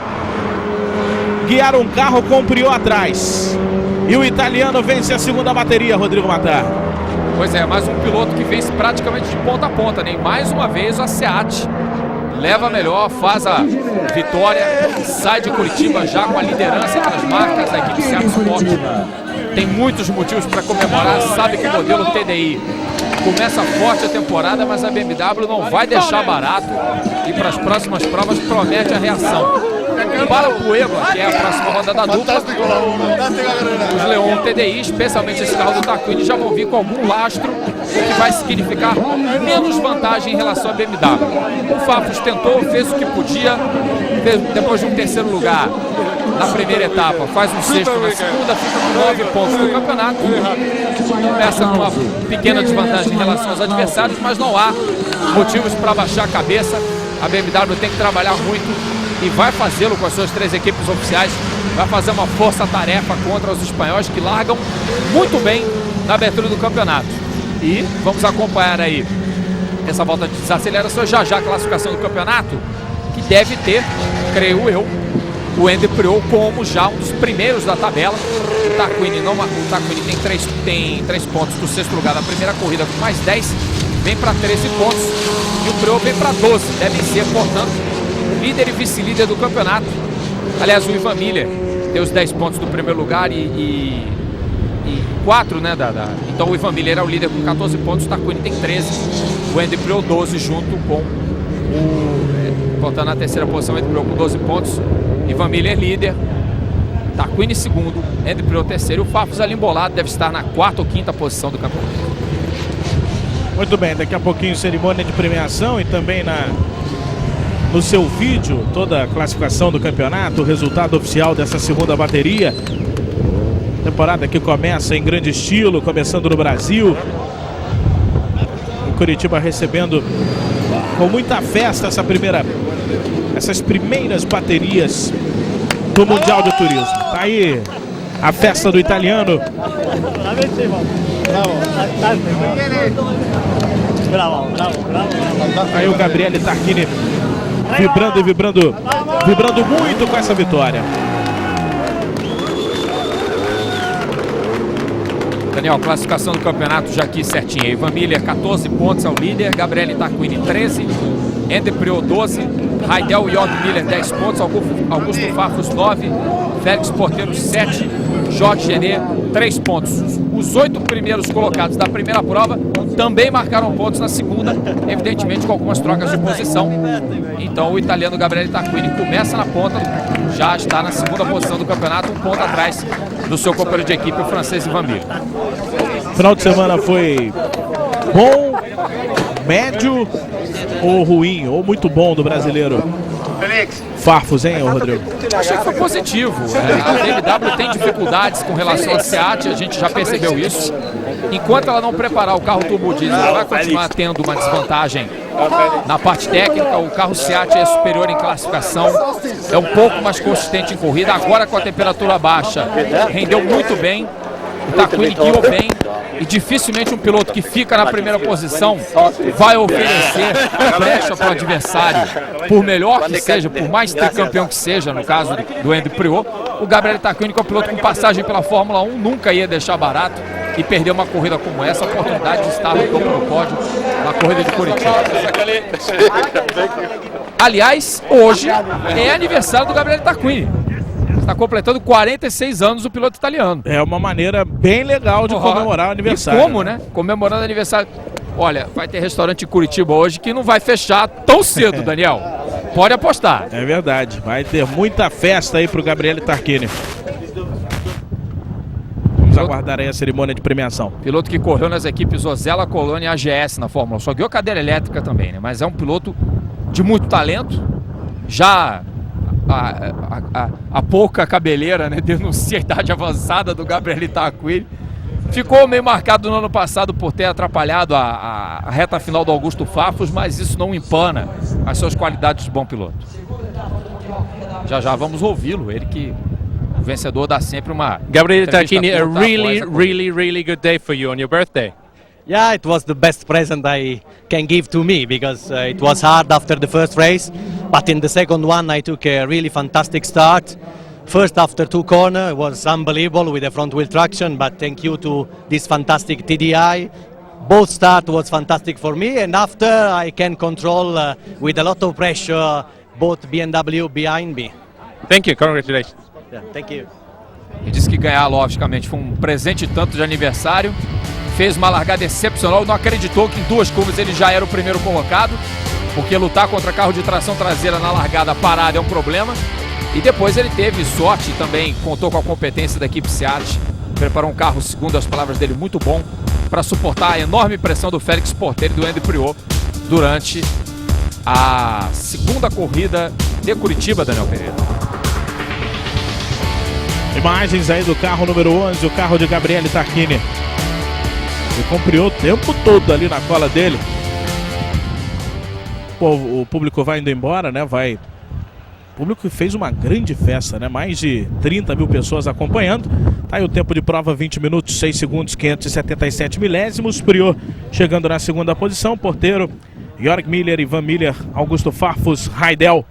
guiar um carro com o Priaulx atrás. E o italiano vence a segunda bateria, Rodrigo Matar. Pois é, mais um piloto que vence praticamente de ponta a ponta, né? E mais uma vez a SEAT leva melhor, faz a vitória, sai de Curitiba já com a liderança entre as marcas da equipe SEAT Sport. Tem muitos motivos para comemorar, sabe que o modelo TDI começa forte a temporada, mas a BMW não vai deixar barato e para as próximas provas promete a reação. Para Puebla, que é a próxima roda da dupla, os Leon TDI, especialmente esse carro do Tarquini, já vão vir com algum lastro, que vai significar menos vantagem em relação à BMW. O Farfus tentou, fez o que podia, depois de um terceiro lugar na primeira etapa, faz um sexto na segunda, fica com 9 pontos no campeonato. Começa com uma pequena desvantagem em relação aos adversários, mas não há motivos para baixar a cabeça. A BMW tem que trabalhar muito e vai fazê-lo com as suas 3 equipes oficiais. Vai fazer uma força-tarefa contra os espanhóis que largam muito bem na abertura do campeonato. E vamos acompanhar aí essa volta de desaceleração, já a classificação do campeonato, que deve ter, creio eu, o Andy Priaulx como já um dos primeiros da tabela. O Tarquini tem 3 pontos do sexto lugar da primeira corrida, com mais 10, vem para 13 pontos. E o Priaulx vem para 12, devem ser, portanto, líder e vice-líder do campeonato. Aliás, o Ivan Miller tem os 10 pontos do primeiro lugar e 4, né? Então o Ivan Miller é o líder com 14 pontos, o Tarquini tem 13, o Andy Priaulx 12, junto com voltando na terceira posição, Andy Priaulx com 12 pontos, Ivan Miller líder, Tarquini segundo, Andy Priaulx terceiro, e o Farfus ali embolado deve estar na 4ª ou 5ª posição do campeonato. Muito bem, daqui a pouquinho cerimônia de premiação e também no seu vídeo toda a classificação do campeonato, o resultado oficial dessa segunda bateria. Temporada que começa em grande estilo, começando no Brasil. O Curitiba recebendo com muita festa essas primeiras baterias do Mundial de Turismo. Tá aí a festa do italiano. Aí o Gabriele Tarquini vibrando muito com essa vitória. Daniel, classificação do campeonato já aqui certinha. Ivan Miller, 14 pontos é o líder. Gabriele Tarquini, 13. Andy Priaulx, 12. Raidel Jörg Miller, 10 pontos. Augusto Farfus, 9. Félix Porteiro, 7. Jorge Genet, 3 pontos. Os 8 primeiros colocados da primeira prova também marcaram pontos na segunda, evidentemente com algumas trocas de posição. Então o italiano Gabriele Tarquini começa na ponta, já está na segunda posição do campeonato, um ponto atrás do seu companheiro de equipe, o francês Ivan Miller. Final de semana foi bom, médio ou ruim, ou muito bom do brasileiro Farfus, hein, Rodrigo? Achei que foi positivo. A BMW tem dificuldades com relação à Seat, a gente já percebeu isso. Enquanto ela não preparar o carro turbo diesel, ela vai continuar tendo uma desvantagem na parte técnica. O carro Seat é superior em classificação, é um pouco mais consistente em corrida. Agora com a temperatura baixa, rendeu muito bem. O Tarquini guiou bem e dificilmente um piloto que fica na primeira posição vai oferecer brecha para o adversário, por melhor que seja, por mais tricampeão que seja, no caso do Andy Priaulx. O Gabriele Tarquini, que é um piloto com passagem pela Fórmula 1, nunca ia deixar barato e perder uma corrida como essa, a oportunidade de estar no topo do pódio na corrida de Curitiba. Aliás, hoje é aniversário do Gabriele Tarquini. Está completando 46 anos o piloto italiano. É uma maneira bem legal de comemorar o aniversário. E como, né? Comemorando o aniversário. Olha, vai ter restaurante em Curitiba hoje que não vai fechar tão cedo, Daniel. Pode apostar. É verdade. Vai ter muita festa aí pro Gabriele Tarquini. Vamos aguardar aí a cerimônia de premiação. Piloto que correu nas equipes Ozella, Colônia e AGS na Fórmula 1. Só guiou cadeira elétrica também, né? Mas é um piloto de muito talento. Já... A pouca cabeleira, né, denuncia a idade avançada do Gabriele Tarquini. Ficou meio marcado no ano passado por ter atrapalhado a reta final do Augusto Farfus, mas isso não empana as suas qualidades de bom piloto. Já vamos ouvi-lo, ele que o vencedor dá sempre uma... Gabriele Tarquini, a really good day for you on your birthday. Yeah, it was the best present I can give to me because it was hard after the first race, but in the second one I took a really fantastic start. First after 2 corners was unbelievable with the front wheel traction, but thank you to this fantastic TDI. Both start was fantastic for me, and after I can control with a lot of pressure both BMW behind me. Thank you, congratulations. Yeah, thank you. Ele disse que ganhar, logicamente, foi um presente tanto de aniversário. Fez uma largada excepcional, não acreditou que em 2 curvas ele já era o primeiro colocado, porque lutar contra carro de tração traseira na largada parada é um problema. E depois ele teve sorte também, contou com a competência da equipe Seat, preparou um carro, segundo as palavras dele, muito bom, para suportar a enorme pressão do Félix Porteiro e do Andy Priaulx durante a segunda corrida de Curitiba, Daniel Pereira. Imagens aí do carro número 11, o carro de Gabriele Tarquini. Ele cumpriu o tempo todo ali na cola dele. Pô, o público vai indo embora, né? O público fez uma grande festa, né? Mais de 30 mil pessoas acompanhando. Tá aí o tempo de prova, 20 minutos, 6 segundos, 577 milésimos. Priaulx chegando na segunda posição. Porteiro, Jörg Miller, Ivan Miller, Augusto Farfus, Raidel.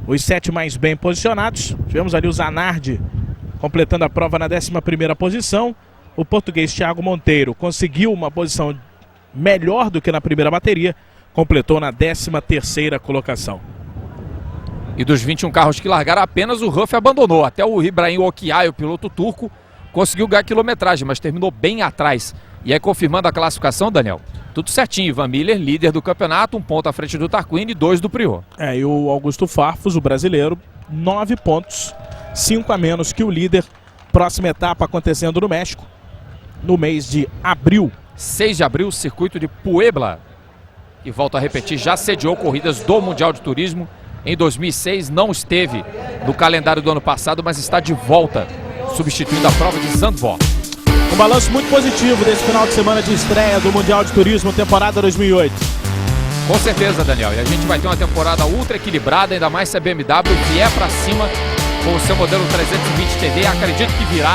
Os 7 mais bem posicionados. Tivemos ali o Zanardi completando a prova na 11ª posição. O português Thiago Monteiro conseguiu uma posição melhor do que na primeira bateria, completou na 13ª colocação. E dos 21 carros que largaram, apenas o Ruff abandonou. Até o Ibrahim Okiay, o piloto turco, conseguiu ganhar quilometragem, mas terminou bem atrás. E aí, confirmando a classificação, Daniel, tudo certinho. Ivan Miller, líder do campeonato, 1 ponto à frente do Tarquini e 2 do Priaulx. E o Augusto Farfus, o brasileiro, 9 pontos, 5 a menos que o líder. Próxima etapa acontecendo no México, no mês de abril. 6 de abril, circuito de Puebla. E volto a repetir, já sediou corridas do Mundial de Turismo. Em 2006 não esteve no calendário do ano passado, mas está de volta, substituindo a prova de Zandvoort. Um balanço muito positivo desse final de semana de estreia do Mundial de Turismo, temporada 2008. Com certeza, Daniel. E a gente vai ter uma temporada ultra equilibrada, ainda mais se a BMW vier para cima com o seu modelo 320 TD. Acredito que virá.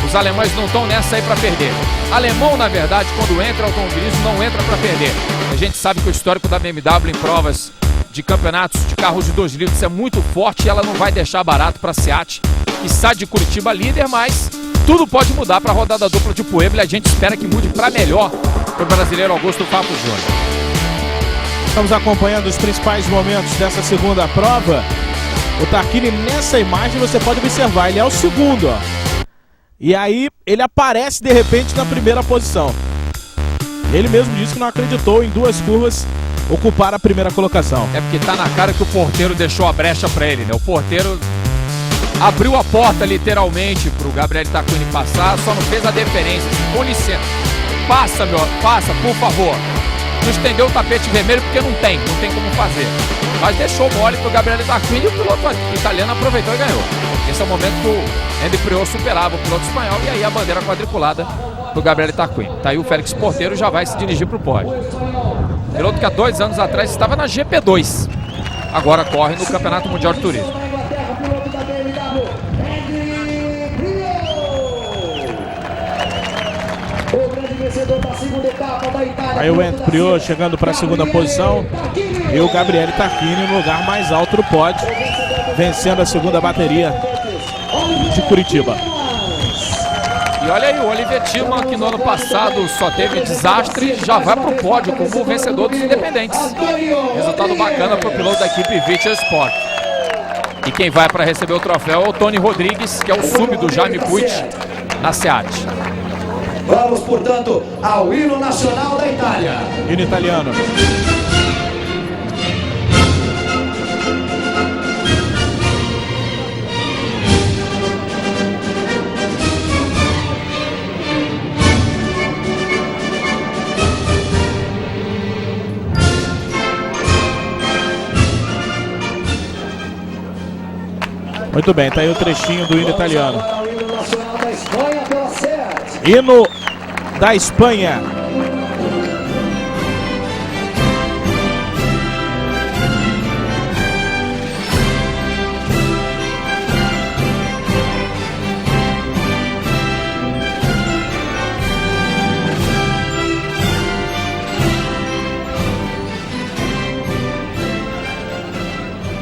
Os alemães não estão nessa aí para perder. Alemão, na verdade, quando entra automobilismo, não entra para perder. A gente sabe que o histórico da BMW em provas de campeonatos de carros de 2 litros é muito forte e ela não vai deixar barato para a Seat, que sai de Curitiba líder, mas tudo pode mudar para a rodada dupla de Puebla e a gente espera que mude para melhor para o brasileiro Augusto Fafo Júnior. Estamos acompanhando os principais momentos dessa segunda prova. O Tarquini, nessa imagem, você pode observar, ele é o segundo, ó. E aí, ele aparece de repente na primeira posição. Ele mesmo disse que não acreditou em 2 curvas ocupar a primeira colocação. É porque tá na cara que o porteiro deixou a brecha para ele, né? O porteiro abriu a porta literalmente para o Gabriel Tarquini passar, só não fez a deferência. Assim, com licença, passa, por favor. Não estendeu o tapete vermelho porque não tem como fazer. Mas deixou mole para o Gabriel Tarquini e o piloto italiano aproveitou e ganhou. Esse é o momento que o Andy Priaulx superava o piloto espanhol e aí a bandeira quadriculada do Gabriel Tarquini. Tá aí o Félix Porteiro, já vai se dirigir para o pódio. Piloto que há 2 anos atrás estava na GP2, agora corre no Campeonato Mundial de Turismo. Aí o Andy Priaulx chegando para a segunda posição e o Gabriel Tarquini no lugar mais alto do pódio, vencendo a segunda bateria de Curitiba. E olha aí, o Olivier Tillman, que no ano passado só teve desastre, já vai para o pódio como o vencedor dos independentes. Resultado bacana para o piloto da equipe Vittia Sport. E quem vai para receber o troféu é o Tony Rodrigues, que é o sub do Jaime Puig na SEAT. Vamos, portanto, ao hino nacional da Itália. Hino italiano. Muito bem, tá aí o trechinho do hino italiano. Hino da Espanha.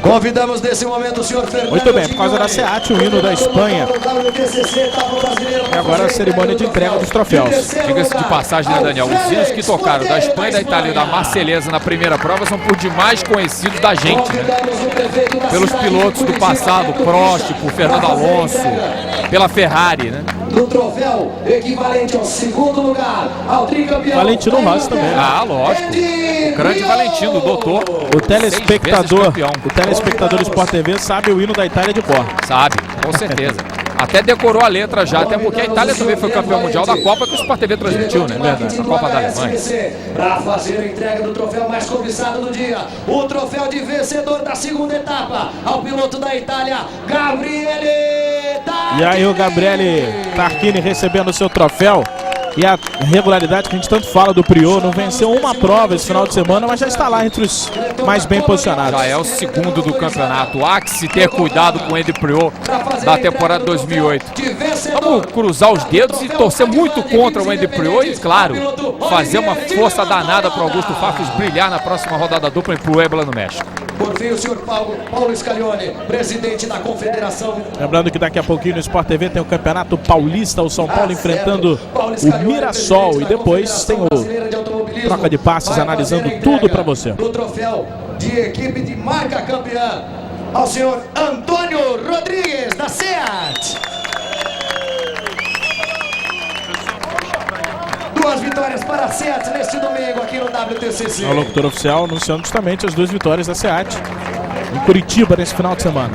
Convidamos nesse momento o senhor Fernando. Muito bem, por causa da SEAT, o hino da Espanha. E agora a cerimônia de entrega dos troféus. Diga-se de passagem, né, Daniel? Os hinos que tocaram da Espanha, da Itália e da Marselhesa na primeira prova são por demais conhecidos da gente, né? Pelos pilotos do passado, Prost, por Fernando Alonso, pela Ferrari, né? Do troféu equivalente ao segundo lugar, ao tricampeão Valentino Rossi também. Ah, lógico. O grande Valentino, o doutor. O telespectador Sport TV sabe o hino da Itália de cor. Sabe, com certeza. Até decorou a letra já, até porque a Itália também foi campeão mundial da Copa que o Sport TV transmitiu, né? Verdade, a Copa da Alemanha. Para fazer a entrega do troféu mais cobiçado do dia, o troféu de vencedor da segunda etapa, ao piloto da Itália, Gabriele Tarquini. E aí o Gabriele Tarquini recebendo o seu troféu. E a regularidade que a gente tanto fala do Priaulx, não venceu uma prova esse final de semana, mas já está lá entre os mais bem posicionados. Já é o segundo do campeonato. Há que se ter cuidado com o Andy Priaulx da temporada 2008. Vamos cruzar os dedos e torcer muito contra o Andy Priaulx e, claro, fazer uma força danada para o Augusto Fafo brilhar na próxima rodada dupla em Puebla, no México. Por fim, o senhor Paulo Scaglione, presidente da confederação. Lembrando que daqui a pouquinho no Sport TV tem o Campeonato Paulista, o São Paulo enfrentando o Mirassol. E depois tem o Troca de Passes, analisando tudo para você. Do troféu de equipe de marca campeã, ao senhor Antônio Rodrigues, da SEAT. 2 vitórias para a SEAT neste domingo aqui no WTCC. O locutor oficial anunciando justamente as 2 vitórias da SEAT em Curitiba nesse final de semana.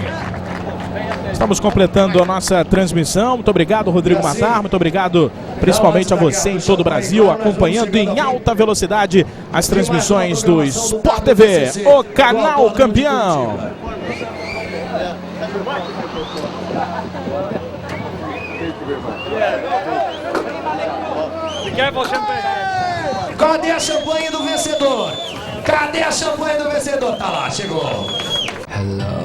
Estamos completando a nossa transmissão. Muito obrigado, Rodrigo Matar. Muito obrigado principalmente a você em todo o Brasil, acompanhando em alta velocidade as transmissões do Sport TV, o canal campeão. Cadê a champanhe do vencedor? Cadê a champanhe do vencedor? Tá lá, chegou. Hello.